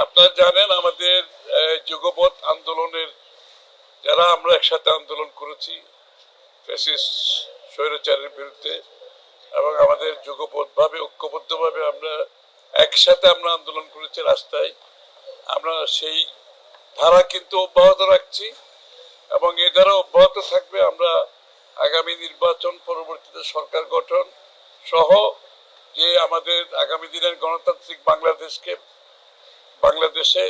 আপনারা জানেন আমাদের যুগপৎ আন্দোলনের যারা আমরা একসাথে আন্দোলন করেছি ফ্যাসিস্ট স্বৈরাচারের বিরুদ্ধে এবং আমাদের যুগপৎভাবে ঐক্যবদ্ধভাবে আমরা একসাথে আন্দোলন করেছি রাস্তায়। আমরা সেই ধারা কিন্তু অব্যাহত রাখছি এবং এই ধারা অব্যাহত থাকবে। আমরা আগামী নির্বাচন, পরবর্তীতে সরকার গঠন সহ যে আমাদের আগামী দিনের গণতান্ত্রিক বাংলাদেশে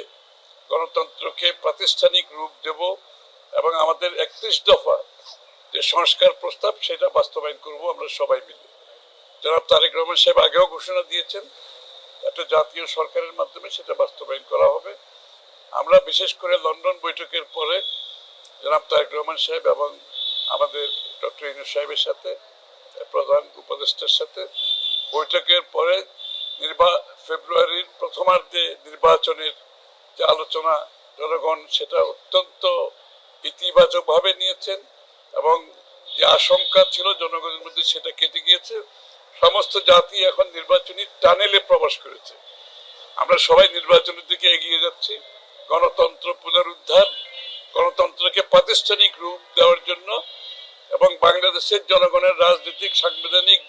গণতন্ত্রকে প্রাতিষ্ঠানিক রূপ দেব এবং আমাদের 31 দফা যে সংস্কার প্রস্তাব সেটা বাস্তবায়ন করব আমরা সবাই মিলে। জনাব তারেক রহমান সাহেব আগেও ঘোষণা দিয়েছেন একটা জাতীয় সরকারের মাধ্যমে সেটা বাস্তবায়ন করা হবে। আমরা বিশেষ করে লন্ডন বৈঠকের পরে জনাব তারেক রহমান সাহেব এবং আমাদের ডক্টর ইউনূস সাহেবের সাথে প্রধান উপদেষ্টার সাথে বৈঠকের পরে ফেব্রুয়ারির প্রথমার্ধে নির্বাচনের যে আলোচনা জনগণ সেটা অত্যন্ত ইতিবাচকভাবে নিয়েছেন এবং যে আশঙ্কা ছিল জনগণের মধ্যে সেটা কেটে গিয়েছে। সমস্ত জাতি এখন নির্বাচনী টানেলে প্রবেশ করেছে। আমরা সবাই নির্বাচনের দিকে এগিয়ে যাচ্ছি। গণতন্ত্র পুনরুদ্ধার, গণতন্ত্রকে প্রাতিষ্ঠানিক রূপ দেওয়ার জন্য এবং বাংলাদেশের জনগণের রাজনৈতিক, সাংবিধানিক,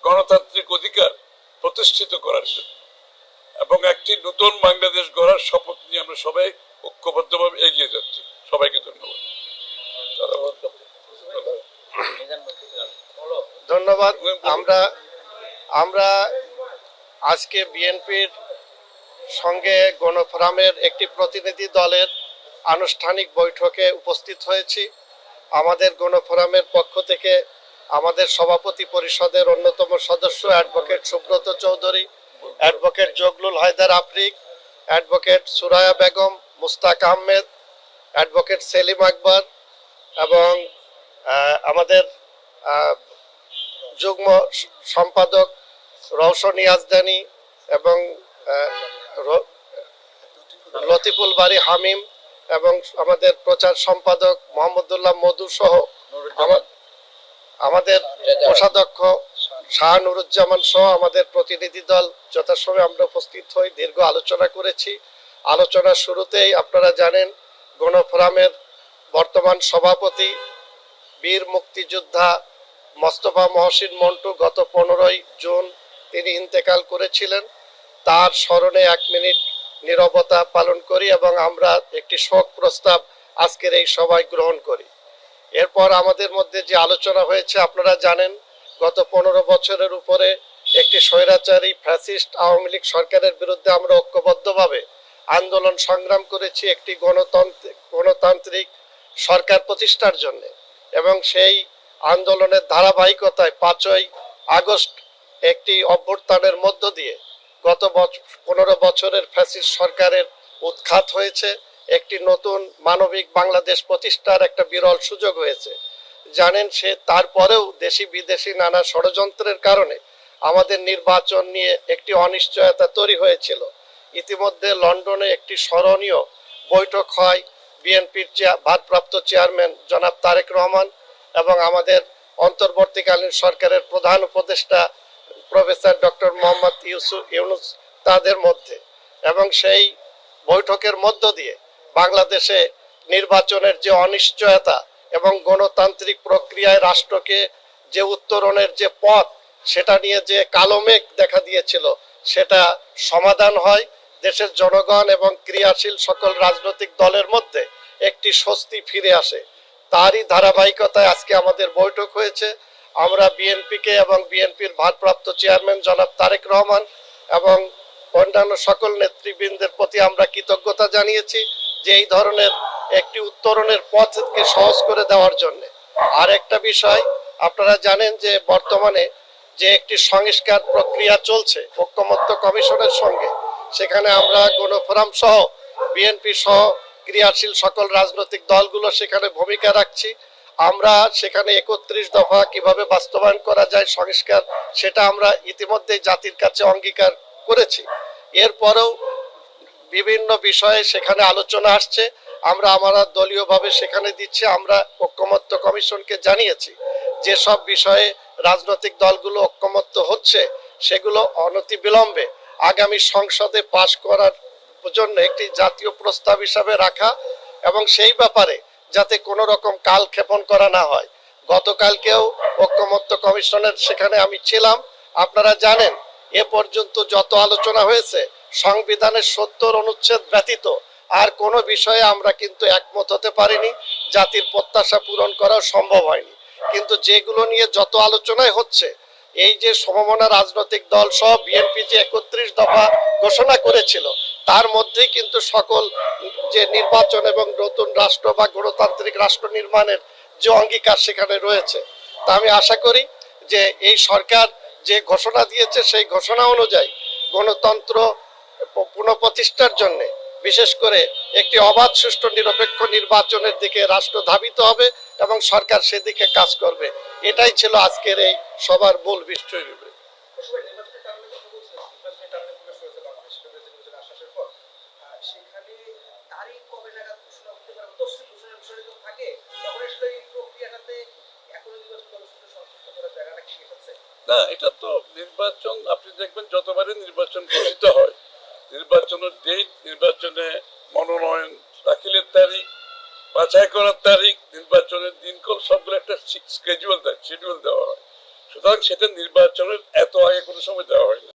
গণতান্ত্রিক অধিকার প্রতিষ্ঠিত করার জন্য এবং একটি নতুন বাংলাদেশ গড়ার শপথ নিয়ে আমরা সবাই ঐক্যবদ্ধভাবে এগিয়ে যাচ্ছি। সবাইকে ধন্যবাদ। ধন্যবাদ। আমরা আজকে বিএনপির সঙ্গে গণফোরামের একটি প্রতিনিধি দলের আনুষ্ঠানিক বৈঠকে উপস্থিত হয়েছি। আমাদের গণফোরামের পক্ষ থেকে আমাদের সভাপতি পরিষদের অন্যতম সদস্য advocate Subrata Chowdhury, advocate Zaglul Haider Afrik, advocate Suraya Begum, Mustaq Ahmed, advocate Selim Akbar এবং আমাদের যুগ্ম সম্পাদক রওশন ইয়াজদানি এবং লতিফুল বারী হামিম এবং আমাদের প্রচার সম্পাদক মোহাম্মদুল্লাহ মধু সহ আমাদের কোষাধ্যক্ষ শাহ নুরুজ্জামান সহ আমাদের প্রতিনিধি দল যথাসময়ে আমরা উপস্থিত হই, দীর্ঘ আলোচনা করেছি। আলোচনার শুরুতেই আপনারা জানেন গণফোরামের বর্তমান সভাপতি বীর মুক্তিযোদ্ধা মোস্তফা মহসিন মন্টু গত 15ই জুন তিনি ইন্তেকাল করেছিলেন। তার স্মরণে 1 মিনিট নীরবতা পালন করি এবং আমরা একটি শোক প্রস্তাব আজকের এই সভায় গ্রহণ করি। এরপর আমাদের মধ্যে যে আলোচনা হয়েছে আপনারা জানেন গত 15 বছরের উপরে একটি স্বৈরাচারী ফ্যাসিস্ট আওয়ামী লীগ সরকারের বিরুদ্ধে আমরা ঐক্যবদ্ধভাবে আন্দোলন সংগ্রাম করেছি একটি গণতান্ত্রিক সরকার প্রতিষ্ঠার জন্য এবং সেই আন্দোলনের ধারাবাহিকতায় 5ই আগস্ট একটি অভ্যুত্থানের মধ্য দিয়ে গত 15 বছরের ফ্যাসিস্ট সরকারের উৎখাত হয়েছে। একটি নতুন মানবিক বাংলাদেশ প্রতিষ্ঠার একটা বিরল সুযোগ হয়েছে। জানেন সে তারপরেও দেশি বিদেশি নানা ষড়যন্ত্রের কারণে আমাদের নির্বাচন নিয়ে একটি অনিশ্চয়তা তৈরি হয়েছিল। ইতিমধ্যে লন্ডনে একটি স্মরণীয় বৈঠক হয় বিএনপির ভারপ্রাপ্ত চেয়ারম্যান জনাব তারেক রহমান এবং আমাদের অন্তর্বর্তীকালীন সরকারের প্রধান উপদেষ্টা প্রফেসর ডক্টর মোহাম্মদ ইউনূস তাদের মধ্যে, এবং সেই বৈঠকের মধ্য দিয়ে বাংলাদেশে নির্বাচনের যে অনিশ্চয়তা এবং গণতান্ত্রিক প্রক্রিয়ায় রাষ্ট্রকে যে উত্তরণের যে পথ সেটা নিয়ে যে কালো মেঘ দেখা দিয়েছিল সেটা সমাধান হয়। দেশের জনগণ এবং ক্রিয়াশীল সকল রাজনৈতিক দলের মধ্যে একটি স্বস্তি ফিরে আসে। তারই ধারাবাহিকতায় আজকে আমাদের বৈঠক হয়েছে। আমরা বিএনপিকে এবং বিএনপির ভারপ্রাপ্ত চেয়ারম্যান জনাব তারেক রহমান এবং অন্যান্য সকল নেতৃবৃন্দের প্রতি আমরা কৃতজ্ঞতা জানিয়েছি যে এই ধরনের একটি উত্তরণের পথকে সহজ করে দেওয়ার জন্য। আর একটা বিষয় আপনারা জানেন যে বর্তমানে যে একটি সংস্কার প্রক্রিয়া চলছে ঐকমত্য কমিশনের সঙ্গে, সেখানে আমরা গণফোরাম সহ বিএনপি সহ ক্রিয়াশীল সকল রাজনৈতিক দলগুলো সেখানে ভূমিকা রাখছি। আমরা সেখানে 31 দফা কিভাবে বাস্তবায়ন করা যায় সংস্কার সেটা আমরা ইতিমধ্যে জাতির কাছে অঙ্গীকার করেছি। এরপরেও বিভিন্ন বিষয়ে সেখানে আলোচনা আসছে, আমরা দলীয়ভাবে সেখানে দিচ্ছি। আমরা ঐকমত্য কমিশনকে জানিয়েছি যেসব বিষয়ে রাজনৈতিক দলগুলো ঐকমত্য হচ্ছে সেগুলো অনতিবিলম্বে আগামী সংসদে পাশ করার জন্য একটি জাতীয় প্রস্তাব হিসাবে রাখা এবং সেই ব্যাপারে যাতে কোনো রকম কালক্ষেপণ করা না হয়। গতকালকেও ঐক্যমত্য কমিশনের সেখানে আমি ছিলাম। আপনারা জানেন এ পর্যন্ত যত আলোচনা হয়েছে সংবিধানের 70 অনুচ্ছেদ ব্যতীত আর কোনো বিষয়ে আমরা কিন্তু একমত হতে পারিনি, জাতির প্রত্যাশা পূরণ করাও সম্ভব হয়নি। কিন্তু যেগুলো নিয়ে যত আলোচনায় হচ্ছে, এই যে সমমনা রাজনৈতিক দল সহ বিএনপি যে 31 দফা ঘোষণা করেছিল তার মধ্যেই কিন্তু সকল যে নির্বাচন এবং নতুন রাষ্ট্র বা গণতান্ত্রিক রাষ্ট্র নির্মাণের যে অঙ্গীকার সেখানে রয়েছে। তা আমি আশা করি যে এই সরকার যে ঘোষণা দিয়েছে সেই ঘোষণা অনুযায়ী গণতন্ত্র পুনঃপ্রতিষ্ঠার জন্য বিশেষ করে একটি অবাধ সুষ্ঠু নিরপেক্ষ নির্বাচনের দিকে রাষ্ট্র ধাবিত হবে এবং সরকার সেদিকে কাজ করবে। এটাই ছিল আজকের এই সবার মূল বিষয়। না, এটা তো নির্বাচন আপনি দেখবেন যতবারই নির্বাচন ঘোষিত হয়, নির্বাচনের ডেট, নির্বাচনে মনোনয়ন দাখিলের তারিখ, বাছাই করার তারিখ, নির্বাচনের দিনক্ষণ সবগুলো একটা শিডিউল দেওয়া হয়। সুতরাং সেটা নির্বাচনের এত আগে কোনো সময় দেওয়া হয় না।